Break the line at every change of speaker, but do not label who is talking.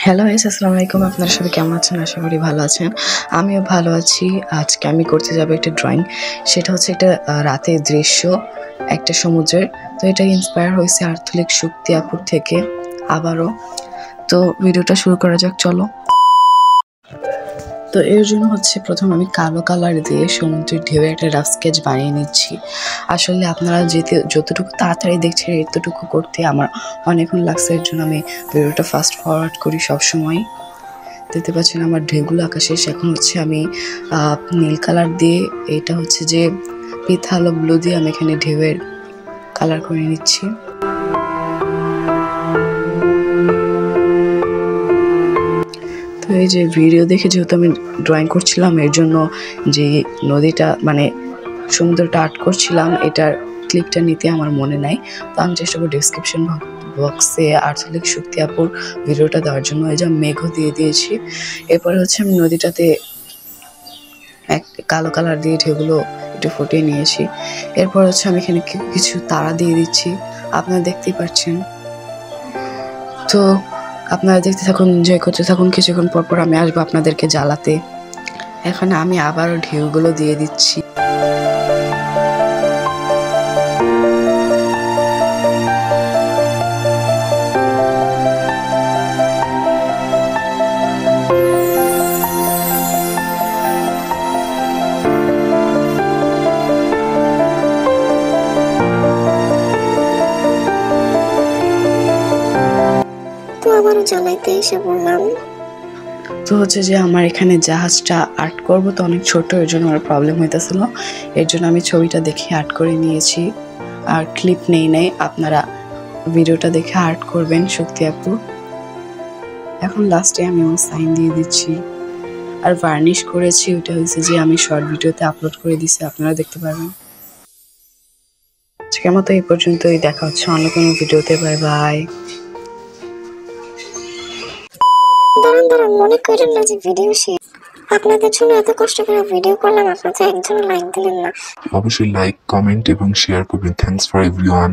Hello guys, আসসালামু আলাইকুম। আপনারা সবাই কেমন আছেন? আশা করি ভালো আছেন। আমিও ভালো আছি। আজকে আমি করতে যাব একটা ড্রয়িং। সেটা হচ্ছে একটা রাতের দৃশ্য একটা সমুদ্রের। তো এটা ইন্সপায়ার হয়েছে আর্থলিক শক্তি আপুর থেকে আবারও। তো ভিডিওটা শুরু করা যাক, চলো। তো এর জন্য হচ্ছে প্রথম আমি কালো কালার দিয়ে সমুদ্রের ঢেউয়ে একটা রাফ স্কেচ বানিয়ে নিচ্ছি। আসলে আপনারা যতটুকু তাড়াতাড়ি দেখছেন এতটুকু করতে আমার অনেকক্ষণ লাগছে। এর জন্য আমি ভিডিওটা ফাস্ট ফরওয়ার্ড করি সবসময়। দেখতে পাচ্ছেন আমার ঢেউগুলো আকাশে। এখন হচ্ছে আমি নীল কালার দিয়ে, এটা হচ্ছে যে পিথালো ব্লু দিয়ে আমি এখানে ঢেউয়ের কালার করে নিচ্ছি। তো এই যে ভিডিও দেখে যেহেতু আমি ড্রয়িং করছিলাম, এর জন্য যে নদীটা মানে সমুদ্রটা আর্ট করছিলাম এটার ক্লিপটা নিতে আমার মনে নাই। তো আমি চেষ্টা করি ডেসক্রিপশন বক্সে আর্থলিক শক্তি আপুর ভিডিওটা দেওয়ার জন্য। এই যে মেঘও দিয়ে দিয়েছি। এরপরে হচ্ছে আমি নদীটাতে এক কালো কালার দিয়ে ঢেউগুলো একটু ফুটিয়ে নিয়েছি। এরপর হচ্ছে আমি এখানে কিছু তারা দিয়ে দিচ্ছি, আপনারা দেখতেই পাচ্ছেন। তো আপনারা দেখতে থাকুন, এনজয় করতে থাকুন। কিছুক্ষণ পর পর আমি আসবো আপনাদেরকে জ্বালাতে। এখন আমি আবারও ঢেউগুলো দিয়ে দিচ্ছি।
তো আবারও জ্বালাইতে এসে বললাম।
তো হচ্ছে যে আমার এখানে জাহাজটা আর্ট করব, তো অনেক ছোট, এর জন্য আমার প্রবলেম হইতেছিল। এর জন্য আমি ছবিটা দেখে আর্ট করে নিয়েছি, আর ক্লিপ নেই। আপনারা ভিডিওটা দেখে আর্ট করবেন শক্তি আপু। এখন লাস্টে আমি আমার সাইন দিয়ে দিচ্ছি আর ভার্নিশ করেছি। ওটা হয়েছে যে আমি শর্ট ভিডিওতে আপলোড করে দিছি, আপনারা দেখতে পারবেন। আজকের মতো এই পর্যন্তই, দেখা হচ্ছে অন্য কোনো ভিডিওতে। Bye bye.
দাঁড়ান, মনে করেন না যে ভিডিও শেষ। আপনাদের জন্য এত কষ্ট করে ভিডিও করলাম, আপনাদের একজন লাইক দিলেন না।
অবশ্যই লাইক, কমেন্ট এবং শেয়ার করবেন। Thanks for everyone.